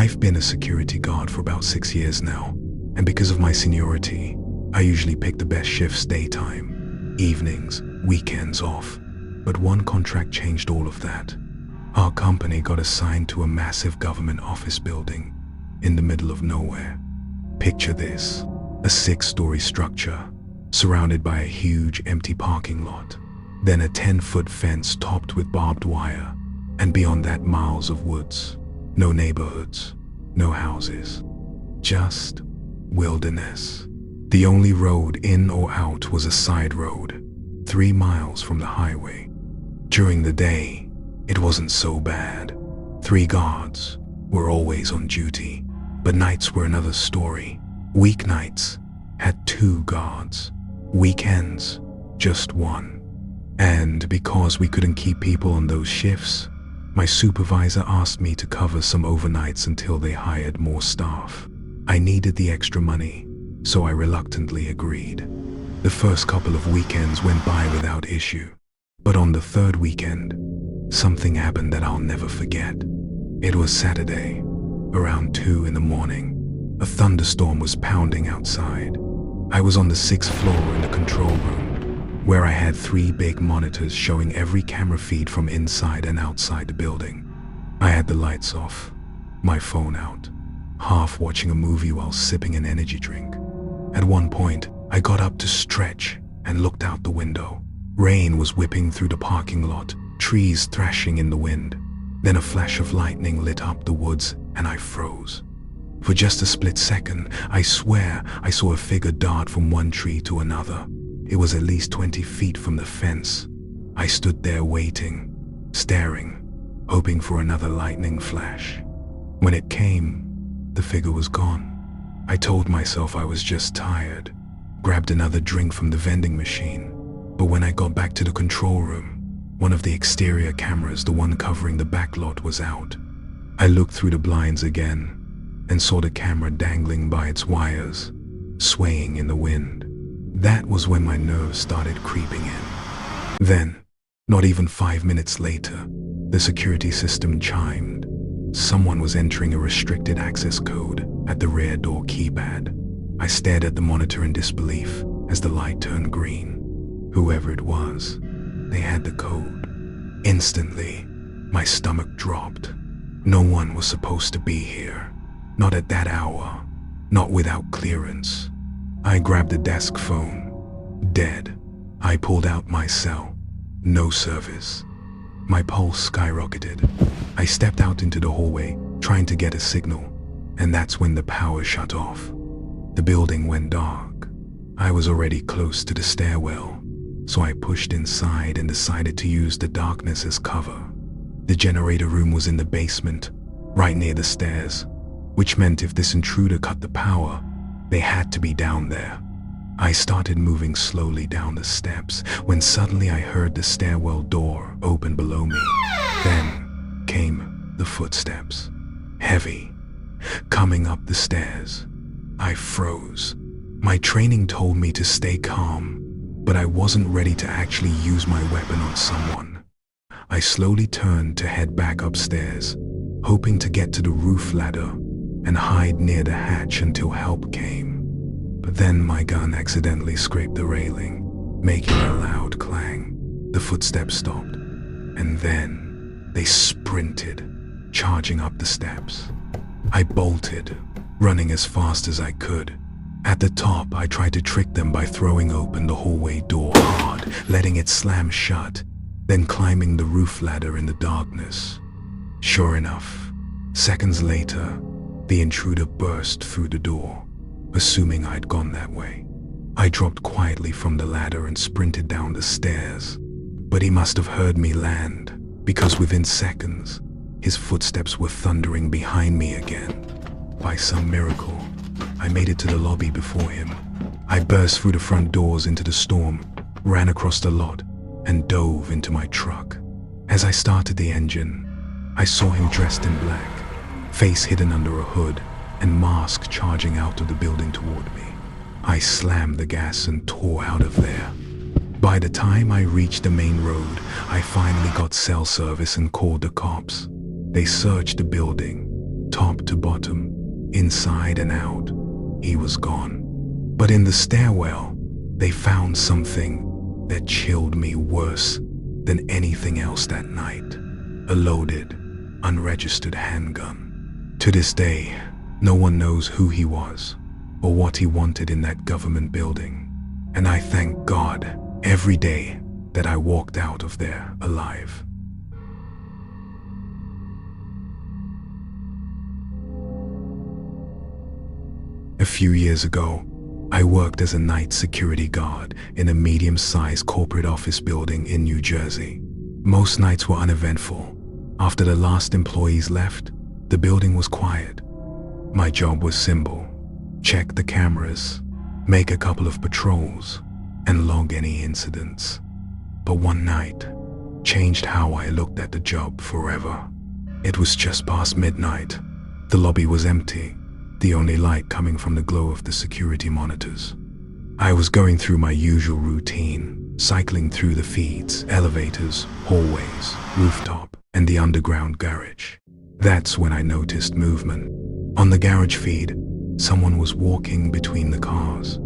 I've been a security guard for about 6 years now, and because of my seniority, I usually pick the best shifts daytime, evenings, weekends off. But one contract changed all of that. Our company got assigned to a massive government office building in the middle of nowhere. Picture this, a 6-story structure surrounded by a huge empty parking lot, then a 10-foot fence topped with barbed wire, and beyond that miles of woods. No neighborhoods, no houses, just wilderness. The only road in or out was a side road, 3 miles from the highway. During the day, it wasn't so bad. 3 guards were always on duty, but nights were another story. Weeknights had 2 guards, weekends just 1. And because we couldn't keep people on those shifts, my supervisor asked me to cover some overnights until they hired more staff. I needed the extra money, so I reluctantly agreed. The first couple of weekends went by without issue, but on the 3rd weekend, something happened that I'll never forget. It was Saturday, around 2 in the morning. A thunderstorm was pounding outside. I was on the 6th floor in the control room, where I had 3 big monitors showing every camera feed from inside and outside the building. I had the lights off, my phone out, half watching a movie while sipping an energy drink. At one point, I got up to stretch and looked out the window. Rain was whipping through the parking lot, trees thrashing in the wind. Then a flash of lightning lit up the woods and I froze. For just a split second, I swear I saw a figure dart from one tree to another. It was at least 20 feet from the fence. I stood there waiting, staring, hoping for another lightning flash. When it came, the figure was gone. I told myself I was just tired, grabbed another drink from the vending machine. But when I got back to the control room, one of the exterior cameras, the one covering the back lot, was out. I looked through the blinds again and saw the camera dangling by its wires, swaying in the wind. That was when my nerves started creeping in. Then, not even 5 minutes later, the security system chimed. Someone was entering a restricted access code at the rear door keypad. I stared at the monitor in disbelief as the light turned green. Whoever it was, they had the code. Instantly, my stomach dropped. No one was supposed to be here. Not at that hour. Not without clearance. I grabbed the desk phone. Dead. I pulled out my cell. No service. My pulse skyrocketed. I stepped out into the hallway, trying to get a signal, and that's when the power shut off. The building went dark. I was already close to the stairwell, so I pushed inside and decided to use the darkness as cover. The generator room was in the basement, right near the stairs, which meant if this intruder cut the power, they had to be down there. I started moving slowly down the steps when suddenly I heard the stairwell door open below me. Then came the footsteps, heavy, coming up the stairs. I froze. My training told me to stay calm, but I wasn't ready to actually use my weapon on someone. I slowly turned to head back upstairs, hoping to get to the roof ladder and hide near the hatch until help came. But then my gun accidentally scraped the railing, making a loud clang. The footsteps stopped, and then they sprinted, charging up the steps. I bolted, running as fast as I could. At the top, I tried to trick them by throwing open the hallway door hard, letting it slam shut, then climbing the roof ladder in the darkness. Sure enough, seconds later, the intruder burst through the door, assuming I'd gone that way. I dropped quietly from the ladder and sprinted down the stairs, but he must have heard me land, because within seconds, his footsteps were thundering behind me again. By some miracle, I made it to the lobby before him. I burst through the front doors into the storm, ran across the lot, and dove into my truck. As I started the engine, I saw him dressed in black, face hidden under a hood, and mask charging out of the building toward me. I slammed the gas and tore out of there. By the time I reached the main road, I finally got cell service and called the cops. They searched the building, top to bottom, inside and out. He was gone. But in the stairwell, they found something that chilled me worse than anything else that night. A loaded, unregistered handgun. To this day, no one knows who he was or what he wanted in that government building. And I thank God every day that I walked out of there alive. A few years ago, I worked as a night security guard in a medium-sized corporate office building in New Jersey. Most nights were uneventful. After the last employees left, the building was quiet. My job was simple: check the cameras, make a couple of patrols, and log any incidents. But one night changed how I looked at the job forever. It was just past midnight. The lobby was empty, the only light coming from the glow of the security monitors. I was going through my usual routine, cycling through the feeds, elevators, hallways, rooftop, and the underground garage. That's when I noticed movement. On the garage feed, someone was walking between the cars.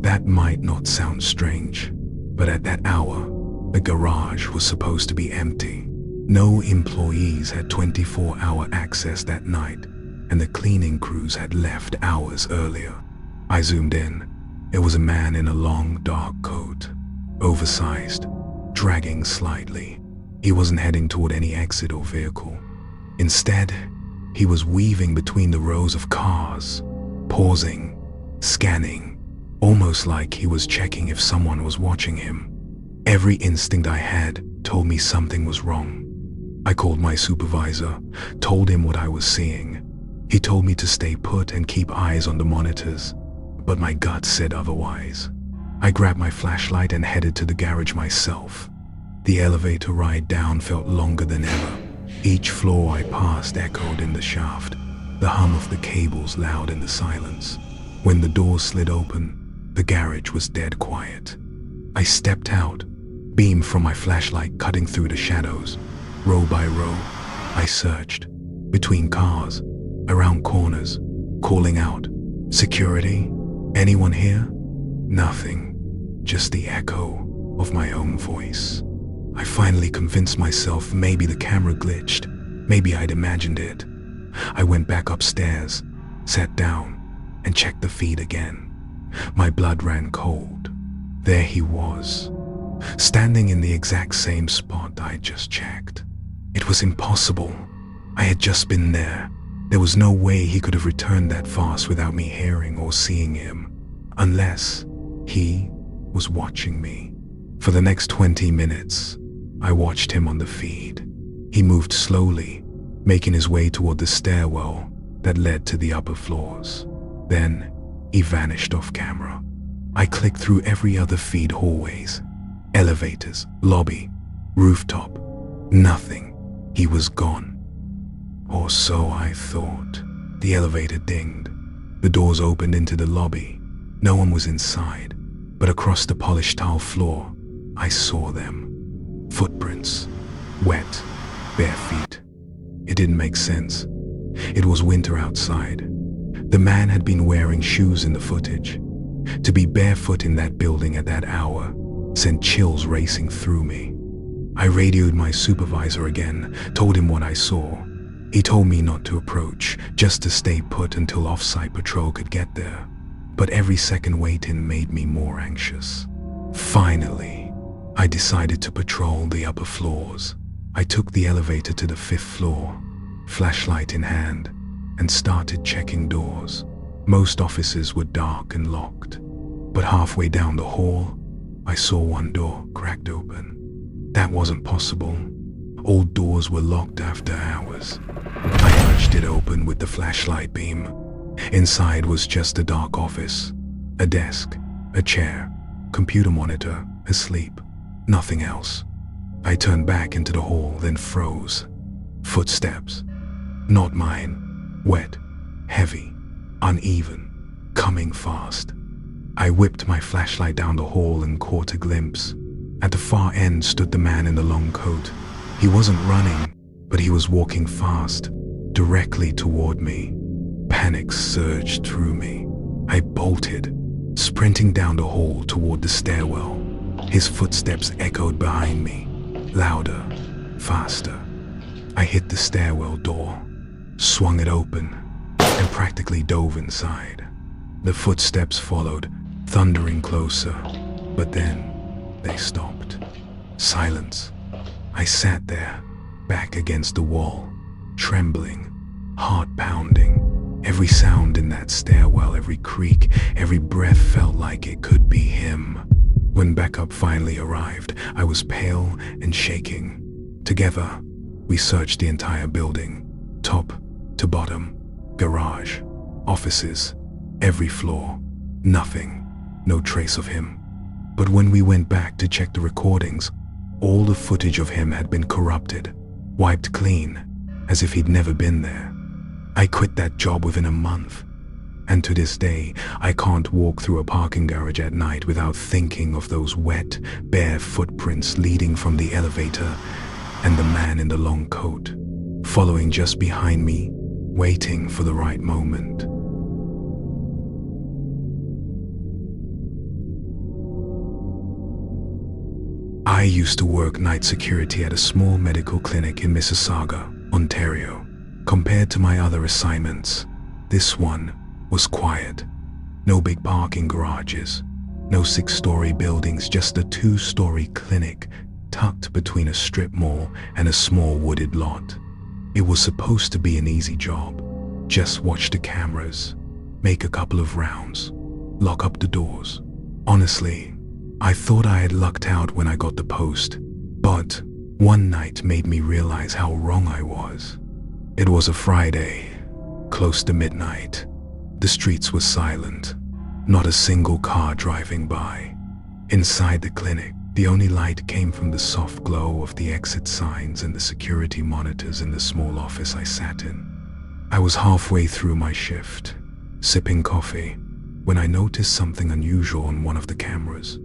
That might not sound strange, but at that hour, the garage was supposed to be empty. No employees had 24-hour access that night, and the cleaning crews had left hours earlier. I zoomed in. It was a man in a long, dark coat, oversized, dragging slightly. He wasn't heading toward any exit or vehicle. Instead, he was weaving between the rows of cars, pausing, scanning, almost like he was checking if someone was watching him. Every instinct I had told me something was wrong. I called my supervisor, told him what I was seeing. He told me to stay put and keep eyes on the monitors, but my gut said otherwise. I grabbed my flashlight and headed to the garage myself. The elevator ride down felt longer than ever. Each floor I passed echoed in the shaft, the hum of the cables loud in the silence. When the door slid open, the garage was dead quiet. I stepped out, beam from my flashlight cutting through the shadows. Row by row, I searched, between cars, around corners, calling out, "Security? Anyone here?" Nothing, just the echo of my own voice. I finally convinced myself maybe the camera glitched, maybe I'd imagined it. I went back upstairs, sat down, and checked the feed again. My blood ran cold. There he was, standing in the exact same spot I'd just checked. It was impossible. I had just been there. There was no way he could have returned that fast without me hearing or seeing him, unless he was watching me. For the next 20 minutes, I watched him on the feed. He moved slowly, making his way toward the stairwell that led to the upper floors. Then, he vanished off camera. I clicked through every other feed: hallways, elevators, lobby, rooftop. Nothing. He was gone. Or so I thought. The elevator dinged. The doors opened into the lobby. No one was inside, but across the polished tile floor, I saw them. Footprints. Wet, bare feet. It didn't make sense. It was winter outside. The man had been wearing shoes in the footage. To be barefoot in that building at that hour sent chills racing through me. I radioed my supervisor again, told him what I saw. He told me not to approach, just to stay put until off-site patrol could get there. But every second waiting made me more anxious. Finally, I decided to patrol the upper floors. I took the elevator to the 5th floor, flashlight in hand, and started checking doors. Most offices were dark and locked, but halfway down the hall, I saw one door cracked open. That wasn't possible. All doors were locked after hours. I nudged it open with the flashlight beam. Inside was just a dark office, a desk, a chair, computer monitor, asleep, nothing else. I turned back into the hall, then froze. Footsteps. Not mine. Wet, heavy, uneven, coming fast. I whipped my flashlight down the hall and caught a glimpse. At the far end stood the man in the long coat. He wasn't running, but he was walking fast, directly toward me. Panic surged through me. I bolted, sprinting down the hall toward the stairwell. His footsteps echoed behind me, louder, faster. I hit the stairwell door, swung it open, and practically dove inside. The footsteps followed, thundering closer, but then they stopped. Silence. I sat there, back against the wall, trembling, heart pounding. Every sound in that stairwell, every creak, every breath felt like it could be him. When backup finally arrived, I was pale and shaking. Together, we searched the entire building, top to bottom, garage, offices, every floor. Nothing, no trace of him. But when we went back to check the recordings, all the footage of him had been corrupted, wiped clean, as if he'd never been there. I quit that job within a month, and to this day, I can't walk through a parking garage at night without thinking of those wet, bare footprints leading from the elevator and the man in the long coat, following just behind me, waiting for the right moment. I used to work night security at a small medical clinic in Mississauga, Ontario. Compared to my other assignments, this one was quiet. No big parking garages, no 6-story buildings, just a 2-story clinic tucked between a strip mall and a small wooded lot. It was supposed to be an easy job. Just watch the cameras, make a couple of rounds, lock up the doors. Honestly, I thought I had lucked out when I got the post, but one night made me realize how wrong I was. It was a Friday, close to midnight. The streets were silent, not a single car driving by. Inside the clinic, the only light came from the soft glow of the exit signs and the security monitors in the small office I sat in. I was halfway through my shift, sipping coffee, when I noticed something unusual on one of the cameras.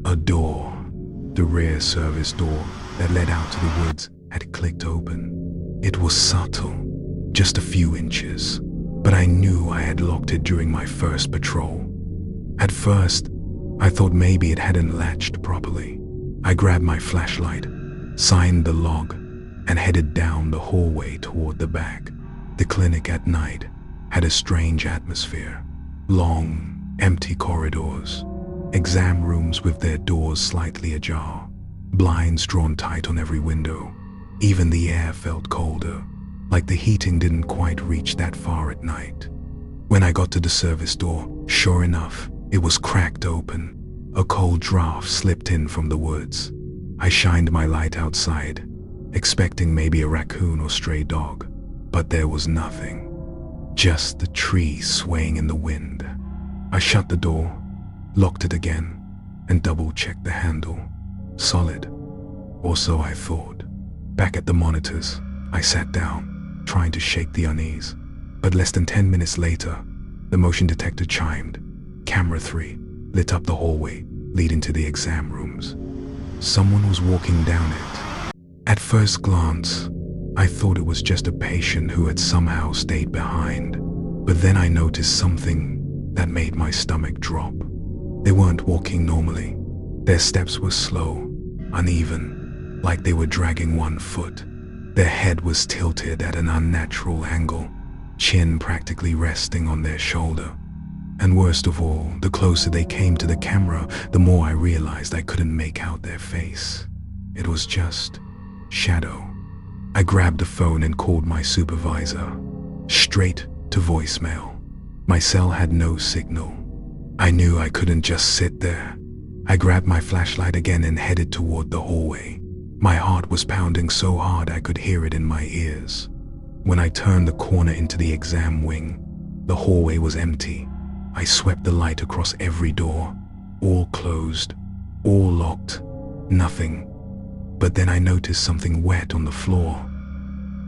A door, the rear service door that led out to the woods, had clicked open. It was subtle, just a few inches, but I knew I had locked it during my first patrol. At first, I thought maybe it hadn't latched properly. I grabbed my flashlight, signed the log, and headed down the hallway toward the back. The clinic at night had a strange atmosphere. Long, empty corridors, exam rooms with their doors slightly ajar, blinds drawn tight on every window. Even the air felt colder, like the heating didn't quite reach that far at night. When I got to the service door, sure enough, it was cracked open. A cold draft slipped in from the woods. I shined my light outside, expecting maybe a raccoon or stray dog, but there was nothing. Just the trees swaying in the wind. I shut the door, locked it again, and double-checked the handle. Solid. Or so I thought. Back at the monitors, I sat down, trying to shake the unease. But less than 10 minutes later, the motion detector chimed. Camera 3 lit up the hallway leading to the exam rooms. Someone was walking down it. At first glance, I thought it was just a patient who had somehow stayed behind. But then I noticed something that made my stomach drop. They weren't walking normally. Their steps were slow, uneven, like they were dragging one foot. Their head was tilted at an unnatural angle, chin practically resting on their shoulder. And worst of all, the closer they came to the camera, the more I realized I couldn't make out their face. It was just shadow. I grabbed the phone and called my supervisor, straight to voicemail. My cell had no signal. I knew I couldn't just sit there. I grabbed my flashlight again and headed toward the hallway. My heart was pounding so hard I could hear it in my ears. When I turned the corner into the exam wing, the hallway was empty. I swept the light across every door, all closed, all locked, nothing. But then I noticed something wet on the floor.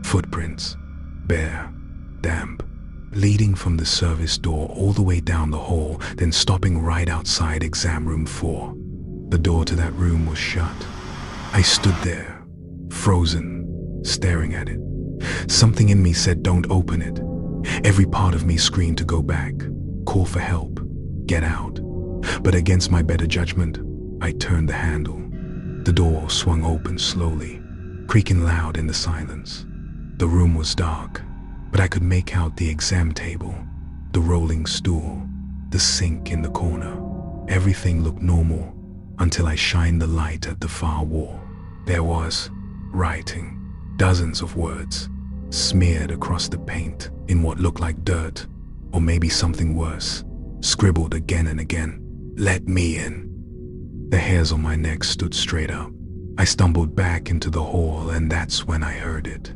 Footprints, bare, damp, leading from the service door all the way down the hall, then stopping right outside exam room 4. The door to that room was shut. I stood there, frozen, staring at it. Something in me said, don't open it. Every part of me screamed to go back, call for help, get out. But against my better judgment, I turned the handle. The door swung open slowly, creaking loud in the silence. The room was dark, but I could make out the exam table, the rolling stool, the sink in the corner. Everything looked normal until I shined the light at the far wall. There was writing, dozens of words, smeared across the paint in what looked like dirt, or maybe something worse, scribbled again and again. Let me in. The hairs on my neck stood straight up. I stumbled back into the hall, and that's when I heard it.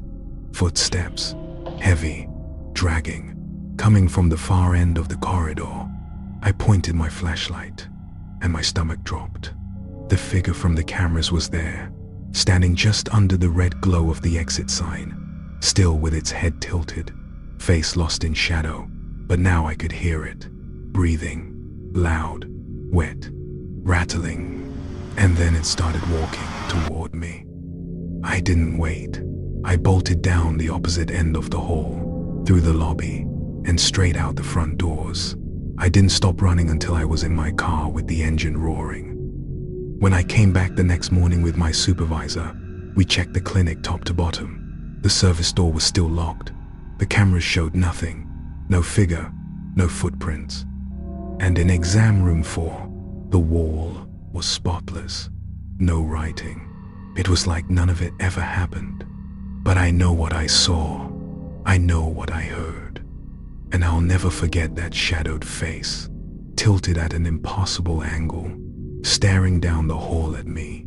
Footsteps, heavy, dragging, coming from the far end of the corridor. I pointed my flashlight, and my stomach dropped. The figure from the cameras was there, standing just under the red glow of the exit sign, still with its head tilted, face lost in shadow. But now I could hear it, breathing, loud, wet, rattling, and then it started walking toward me. I didn't wait. I bolted down the opposite end of the hall, through the lobby, and straight out the front doors. I didn't stop running until I was in my car with the engine roaring. When I came back the next morning with my supervisor, we checked the clinic top to bottom. The service door was still locked. The cameras showed nothing, no figure, no footprints. And in exam room 4, the wall was spotless, no writing. It was like none of it ever happened. But I know what I saw. I know what I heard. And I'll never forget that shadowed face, tilted at an impossible angle, staring down the hall at me.